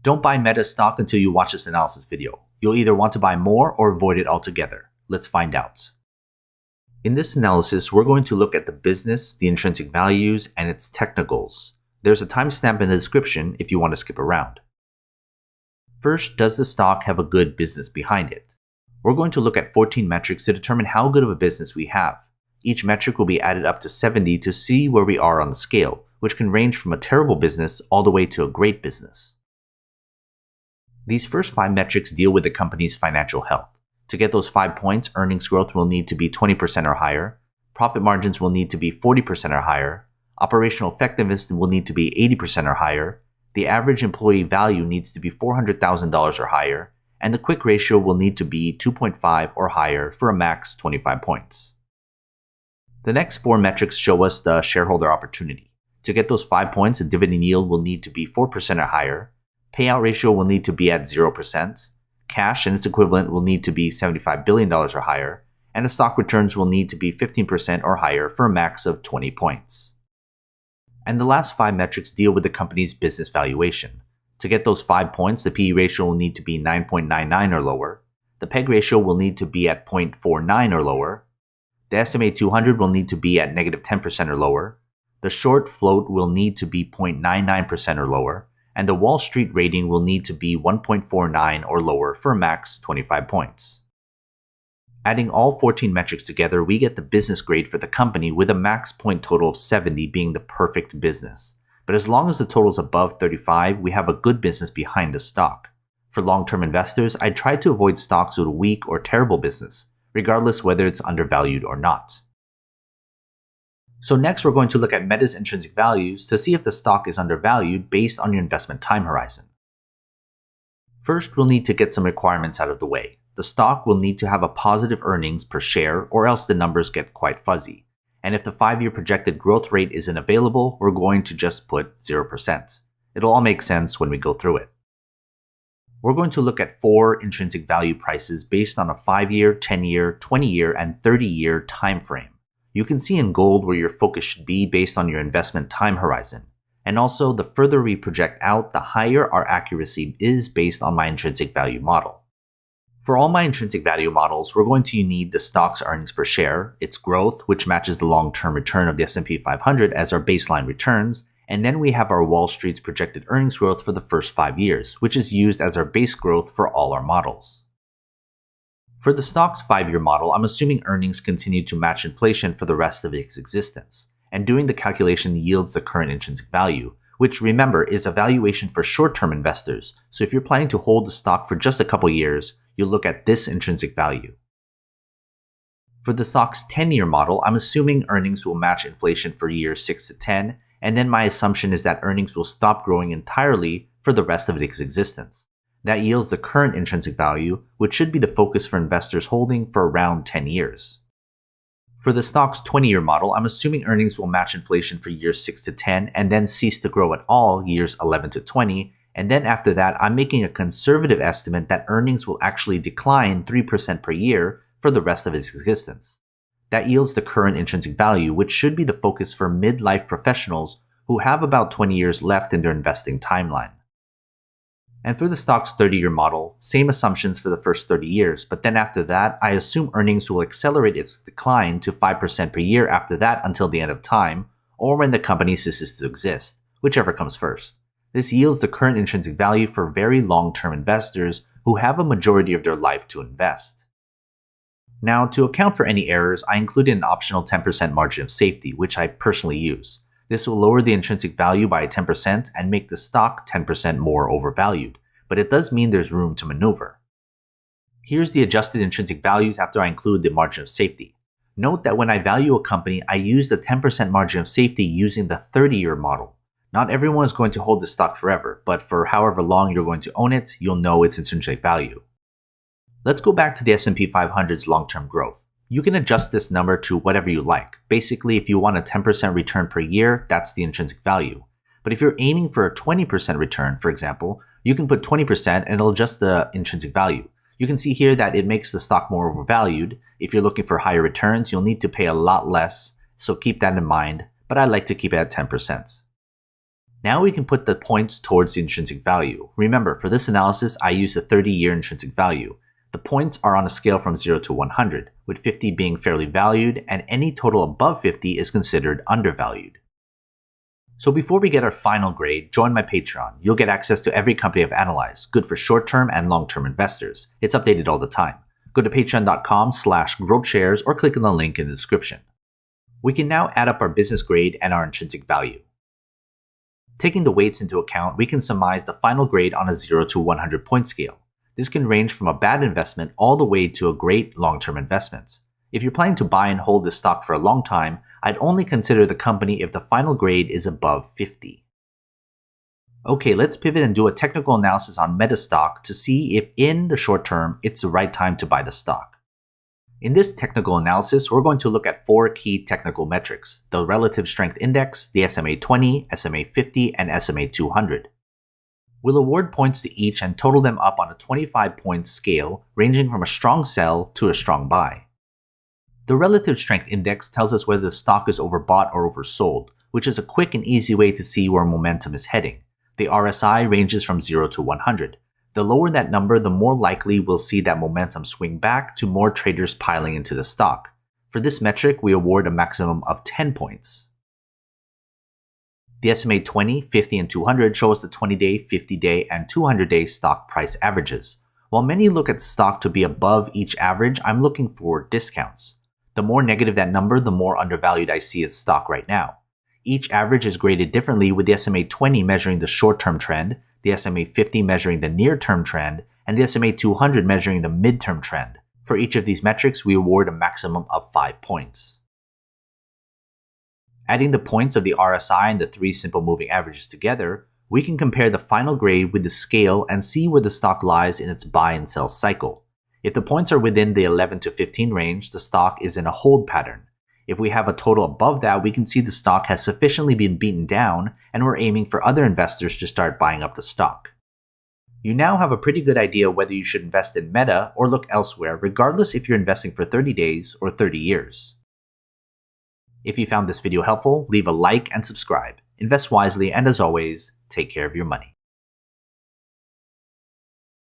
Don't buy Meta stock until you watch this analysis video. You'll either want to buy more or avoid it altogether. Let's find out. In this analysis, we're going to look at the business, the intrinsic values, and its technicals. There's a timestamp in the description if you want to skip around. First, does the stock have a good business behind it? We're going to look at 14 metrics to determine how good of a business we have. Each metric will be added up to 70 to see where we are on the scale, which can range from a terrible business all the way to a great business. These first 5 metrics deal with the company's financial health. To get those 5 points, earnings growth will need to be 20% or higher, profit margins will need to be 40% or higher, operational effectiveness will need to be 80% or higher, the average employee value needs to be $400,000 or higher, and the quick ratio will need to be 2.5 or higher for a max 25 points. The next 4 metrics show us the shareholder opportunity. To get those 5 points, a dividend yield will need to be 4% or higher, payout ratio will need to be at 0%, cash and its equivalent will need to be $75 billion or higher, and the stock returns will need to be 15% or higher for a max of 20 points. And the last 5 metrics deal with the company's business valuation. To get those 5 points, the PE ratio will need to be 9.99 or lower, the PEG ratio will need to be at 0.49 or lower, the SMA 200 will need to be at negative 10% or lower, the short float will need to be 0.99% or lower, and the Wall Street rating will need to be 1.49 or lower for a max 25 points. Adding all 14 metrics together, we get the business grade for the company with a max point total of 70 being the perfect business. But as long as the total is above 35, we have a good business behind the stock. For long-term investors, I try to avoid stocks with a weak or terrible business, regardless whether it's undervalued or not. So next, we're going to look at Meta's intrinsic values to see if the stock is undervalued based on your investment time horizon. First, we'll need to get some requirements out of the way. The stock will need to have a positive earnings per share or else the numbers get quite fuzzy. And if the 5-year projected growth rate isn't available, we're going to just put 0%. It'll all make sense when we go through it. We're going to look at 4 intrinsic value prices based on a 5-year, 10-year, 20-year, and 30-year time frame. You can see in gold where your focus should be based on your investment time horizon. And also, the further we project out, the higher our accuracy is based on my intrinsic value model. For all my intrinsic value models, we're going to need the stock's earnings per share, its growth, which matches the long-term return of the S&P 500 as our baseline returns, and then we have our Wall Street's projected earnings growth for the first 5 years, which is used as our base growth for all our models. For the stock's 5-year model, I'm assuming earnings continue to match inflation for the rest of its existence, and doing the calculation yields the current intrinsic value, which remember is a valuation for short-term investors, so if you're planning to hold the stock for just a couple years, you'll look at this intrinsic value. For the stock's 10-year model, I'm assuming earnings will match inflation for years 6 to 10, and then my assumption is that earnings will stop growing entirely for the rest of its existence. That yields the current intrinsic value, which should be the focus for investors holding for around 10 years. For the stock's 20-year model, I'm assuming earnings will match inflation for years 6 to 10 and then cease to grow at all years 11 to 20, and then after that, I'm making a conservative estimate that earnings will actually decline 3% per year for the rest of its existence. That yields the current intrinsic value, which should be the focus for midlife professionals who have about 20 years left in their investing timeline. And for the stock's 30-year model, same assumptions for the first 30 years, but then after that, I assume earnings will accelerate its decline to 5% per year after that until the end of time, or when the company ceases to exist, whichever comes first. This yields the current intrinsic value for very long-term investors who have a majority of their life to invest. Now, to account for any errors, I included an optional 10% margin of safety, which I personally use. This will lower the intrinsic value by 10% and make the stock 10% more overvalued, but it does mean there's room to maneuver. Here's the adjusted intrinsic values after I include the margin of safety. Note that when I value a company, I use the 10% margin of safety using the 30-year model. Not everyone is going to hold the stock forever, but for however long you're going to own it, you'll know its intrinsic value. Let's go back to the S&P 500's long-term growth. You can adjust this number to whatever you like. Basically, if you want a 10% return per year, that's the intrinsic value. But if you're aiming for a 20% return, for example, you can put 20% and it'll adjust the intrinsic value. You can see here that it makes the stock more overvalued. If you're looking for higher returns, you'll need to pay a lot less, so keep that in mind, but I like to keep it at 10%. Now we can put the points towards the intrinsic value. Remember, for this analysis, I used a 30-year intrinsic value. The points are on a scale from 0 to 100, with 50 being fairly valued, and any total above 50 is considered undervalued. So before we get our final grade, join my Patreon. You'll get access to every company I've analyzed, good for short-term and long-term investors. It's updated all the time. Go to patreon.com/GrowthShares or click on the link in the description. We can now add up our business grade and our intrinsic value. Taking the weights into account, we can surmise the final grade on a 0 to 100 point scale. This can range from a bad investment all the way to a great long-term investment. If you're planning to buy and hold this stock for a long time, I'd only consider the company if the final grade is above 50. Okay, let's pivot and do a technical analysis on Meta stock to see if in the short term it's the right time to buy the stock. In this technical analysis, we're going to look at 4 key technical metrics: the relative strength index, the SMA 20, SMA 50, and SMA 200. We'll award points to each and total them up on a 25-point scale, ranging from a strong sell to a strong buy. The relative strength index tells us whether the stock is overbought or oversold, which is a quick and easy way to see where momentum is heading. The RSI ranges from 0 to 100. The lower that number, the more likely we'll see that momentum swing back to more traders piling into the stock. For this metric, we award a maximum of 10 points. The SMA 20, 50, and 200 show us the 20-day, 50-day, and 200-day stock price averages. While many look at the stock to be above each average, I'm looking for discounts. The more negative that number, the more undervalued I see its stock right now. Each average is graded differently, with the SMA 20 measuring the short-term trend, the SMA 50 measuring the near-term trend, and the SMA 200 measuring the mid-term trend. For each of these metrics, we award a maximum of 5 points. Adding the points of the RSI and the 3 simple moving averages together, we can compare the final grade with the scale and see where the stock lies in its buy and sell cycle. If the points are within the 11 to 15 range, the stock is in a hold pattern. If we have a total above that, we can see the stock has sufficiently been beaten down, and we're aiming for other investors to start buying up the stock. You now have a pretty good idea whether you should invest in Meta or look elsewhere, regardless if you're investing for 30 days or 30 years. If you found this video helpful, leave a like and subscribe. Invest wisely, and as always, take care of your money.